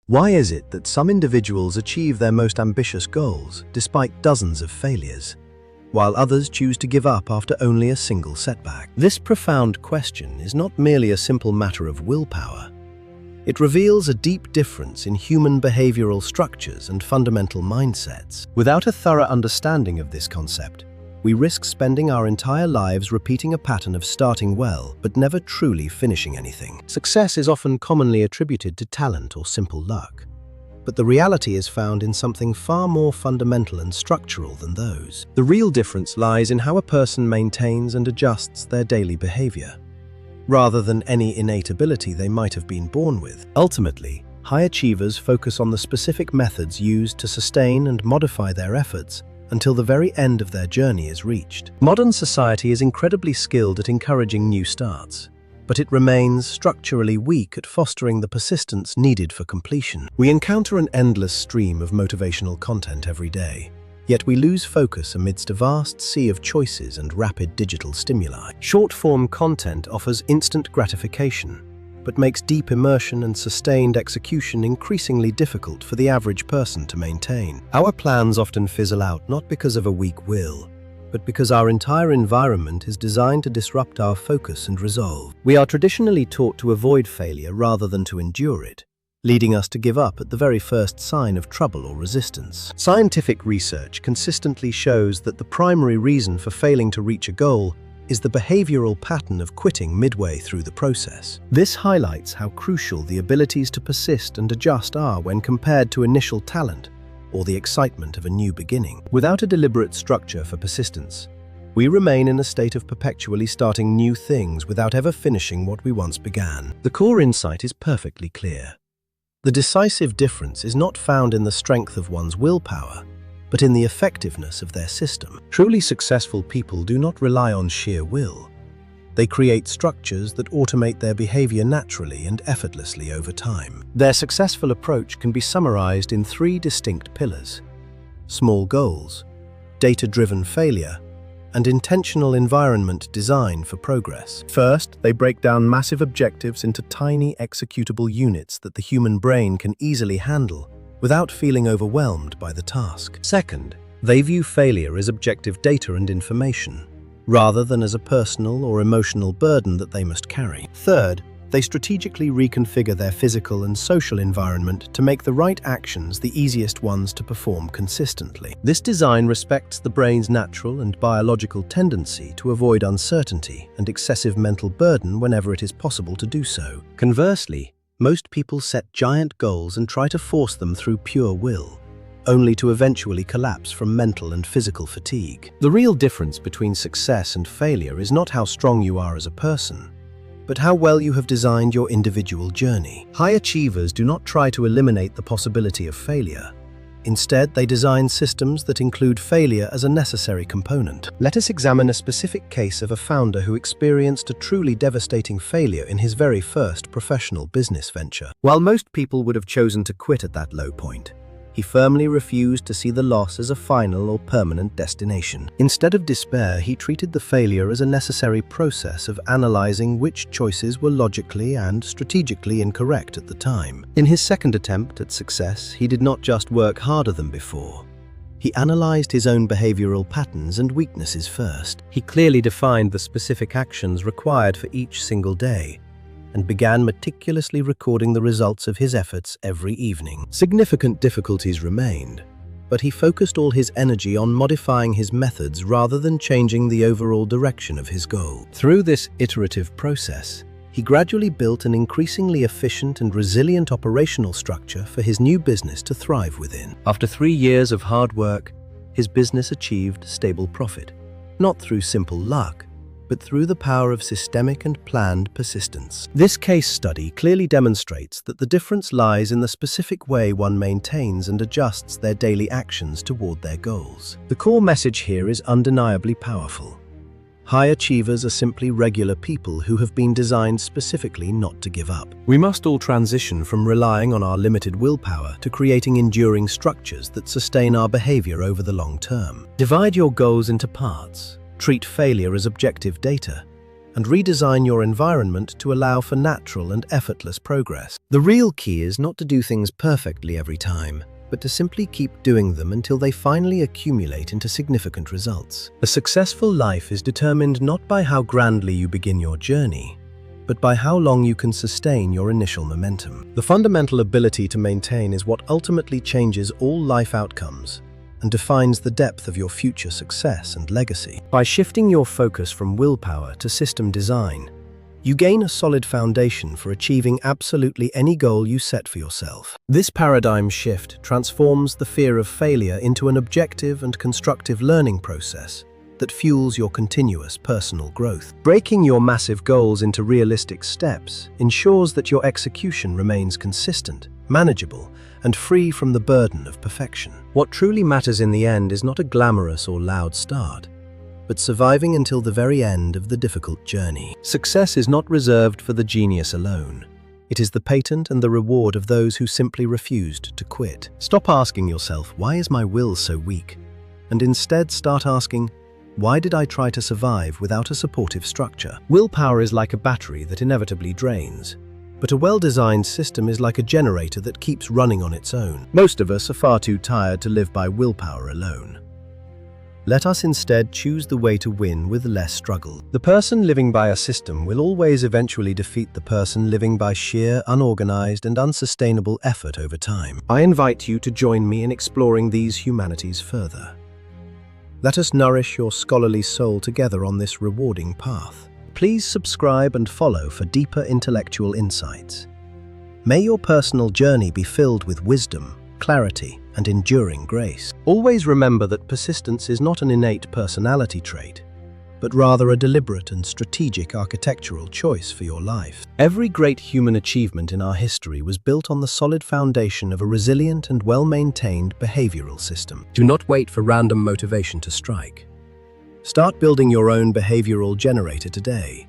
Why is it that some individuals achieve their most ambitious goals despite dozens of failures, while others choose to give up after only a single setback? This profound question is not merely a simple matter of willpower. It reveals a deep difference in human behavioral structures and fundamental mindsets. Without a thorough understanding of this concept, we risk spending our entire lives repeating a pattern of starting well but never truly finishing anything. Success is often commonly attributed to talent or simple luck, but the reality is found in something far more fundamental and structural than those. The real difference lies in how a person maintains and adjusts their daily behavior, rather than any innate ability they might have been born with. Ultimately, high achievers focus on the specific methods used to sustain and modify their efforts until the very end of their journey is reached. Modern society is incredibly skilled at encouraging new starts, but it remains structurally weak at fostering the persistence needed for completion. We encounter an endless stream of motivational content every day, yet we lose focus amidst a vast sea of choices and rapid digital stimuli. Short-form content offers instant gratification, but makes deep immersion and sustained execution increasingly difficult for the average person to maintain. Our plans often fizzle out not because of a weak will, but because our entire environment is designed to disrupt our focus and resolve. We are traditionally taught to avoid failure rather than to endure it, leading us to give up at the very first sign of trouble or resistance. Scientific research consistently shows that the primary reason for failing to reach a goal is the behavioral pattern of quitting midway through the process. This highlights how crucial the abilities to persist and adjust are when compared to initial talent or the excitement of a new beginning. Without a deliberate structure for persistence, we remain in a state of perpetually starting new things without ever finishing what we once began. The core insight is perfectly clear. The decisive difference is not found in the strength of one's willpower, but in the effectiveness of their system. Truly successful people do not rely on sheer will. They create structures that automate their behavior naturally and effortlessly over time. Their successful approach can be summarized in three distinct pillars: small goals, data-driven failure, and intentional environment design for progress. First, they break down massive objectives into tiny executable units that the human brain can easily handle without feeling overwhelmed by the task. Second, they view failure as objective data and information, rather than as a personal or emotional burden that they must carry. Third, they strategically reconfigure their physical and social environment to make the right actions the easiest ones to perform consistently. This design respects the brain's natural and biological tendency to avoid uncertainty and excessive mental burden whenever it is possible to do so. Conversely, most people set giant goals and try to force them through pure will, only to eventually collapse from mental and physical fatigue. The real difference between success and failure is not how strong you are as a person, but how well you have designed your individual journey. High achievers do not try to eliminate the possibility of failure. Instead, they design systems that include failure as a necessary component. Let us examine a specific case of a founder who experienced a truly devastating failure in his very first professional business venture. While most people would have chosen to quit at that low point, he firmly refused to see the loss as a final or permanent destination. Instead of despair, he treated the failure as a necessary process of analyzing which choices were logically and strategically incorrect at the time. In his second attempt at success, he did not just work harder than before. He analyzed his own behavioral patterns and weaknesses first. He clearly defined the specific actions required for each single day, and began meticulously recording the results of his efforts every evening. Significant difficulties remained, but he focused all his energy on modifying his methods rather than changing the overall direction of his goal. Through this iterative process, he gradually built an increasingly efficient and resilient operational structure for his new business to thrive within. After 3 years of hard work, his business achieved stable profit, not through simple luck, but through the power of systemic and planned persistence. This case study clearly demonstrates that the difference lies in the specific way one maintains and adjusts their daily actions toward their goals. The core message here is undeniably powerful. High achievers are simply regular people who have been designed specifically not to give up. We must all transition from relying on our limited willpower to creating enduring structures that sustain our behavior over the long term. Divide your goals into parts. Treat failure as objective data, and redesign your environment to allow for natural and effortless progress. The real key is not to do things perfectly every time, but to simply keep doing them until they finally accumulate into significant results. A successful life is determined not by how grandly you begin your journey, but by how long you can sustain your initial momentum. The fundamental ability to maintain is what ultimately changes all life outcomes and defines the depth of your future success and legacy. By shifting your focus from willpower to system design, you gain a solid foundation for achieving absolutely any goal you set for yourself. This paradigm shift transforms the fear of failure into an objective and constructive learning process that fuels your continuous personal growth. Breaking your massive goals into realistic steps ensures that your execution remains consistent, manageable, and free from the burden of perfection. What truly matters in the end is not a glamorous or loud start, but surviving until the very end of the difficult journey. Success is not reserved for the genius alone. It is the patent and the reward of those who simply refused to quit. Stop asking yourself, why is my will so weak? And instead start asking, why did I try to survive without a supportive structure? Willpower is like a battery that inevitably drains, but a well-designed system is like a generator that keeps running on its own. Most of us are far too tired to live by willpower alone. Let us instead choose the way to win with less struggle. The person living by a system will always eventually defeat the person living by sheer, unorganized, and unsustainable effort over time. I invite you to join me in exploring these humanities further. Let us nourish your scholarly soul together on this rewarding path. Please subscribe and follow for deeper intellectual insights. May your personal journey be filled with wisdom, clarity, and enduring grace. Always remember that persistence is not an innate personality trait, but rather a deliberate and strategic architectural choice for your life. Every great human achievement in our history was built on the solid foundation of a resilient and well-maintained behavioral system. Do not wait for random motivation to strike. Start building your own behavioral generator today,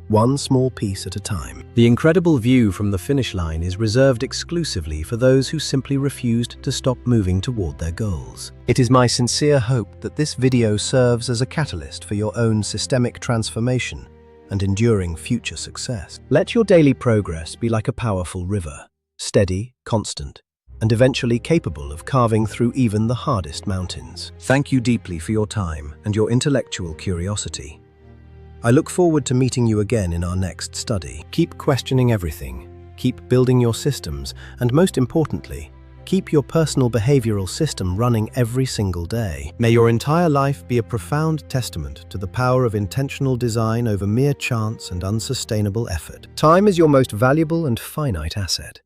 one small piece at a time. The incredible view from the finish line is reserved exclusively for those who simply refused to stop moving toward their goals. It is my sincere hope that this video serves as a catalyst for your own systemic transformation and enduring future success. Let your daily progress be like a powerful river, steady, constant, and eventually capable of carving through even the hardest mountains. Thank you deeply for your time and your intellectual curiosity. I look forward to meeting you again in our next study. Keep questioning everything, keep building your systems, and most importantly, keep your personal behavioral system running every single day. May your entire life be a profound testament to the power of intentional design over mere chance and unsustainable effort. Time is your most valuable and finite asset.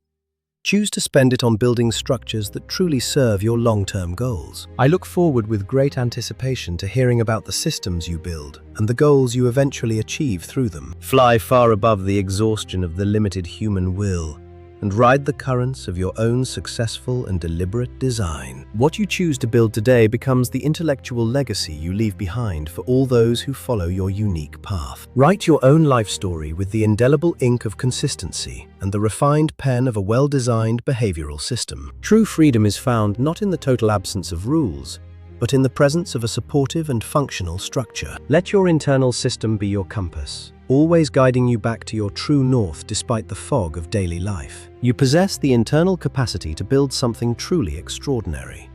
Choose to spend it on building structures that truly serve your long-term goals. I look forward with great anticipation to hearing about the systems you build and the goals you eventually achieve through them. Fly far above the exhaustion of the limited human will and ride the currents of your own successful and deliberate design. What you choose to build today becomes the intellectual legacy you leave behind for all those who follow your unique path. Write your own life story with the indelible ink of consistency and the refined pen of a well-designed behavioral system. True freedom is found not in the total absence of rules, but in the presence of a supportive and functional structure. Let your internal system be your compass, always guiding you back to your true north despite the fog of daily life. You possess the internal capacity to build something truly extraordinary.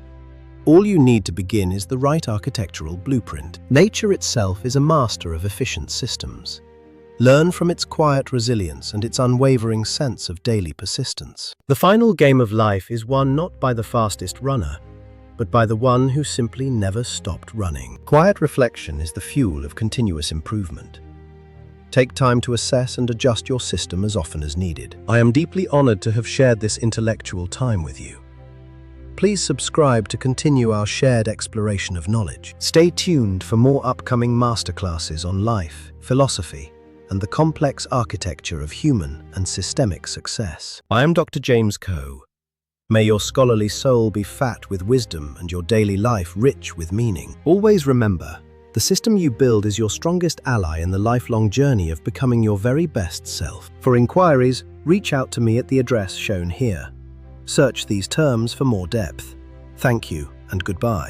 All you need to begin is the right architectural blueprint. Nature itself is a master of efficient systems. Learn from its quiet resilience and its unwavering sense of daily persistence. The final game of life is won not by the fastest runner, but by the one who simply never stopped running. Quiet reflection is the fuel of continuous improvement. Take time to assess and adjust your system as often as needed. I am deeply honored to have shared this intellectual time with you. Please subscribe to continue our shared exploration of knowledge. Stay tuned for more upcoming masterclasses on life, philosophy, and the complex architecture of human and systemic success. I am Dr. James Coe. May your scholarly soul be fat with wisdom and your daily life rich with meaning. Always remember, the system you build is your strongest ally in the lifelong journey of becoming your very best self. For inquiries, reach out to me at the address shown here. Search these terms for more depth. Thank you and goodbye.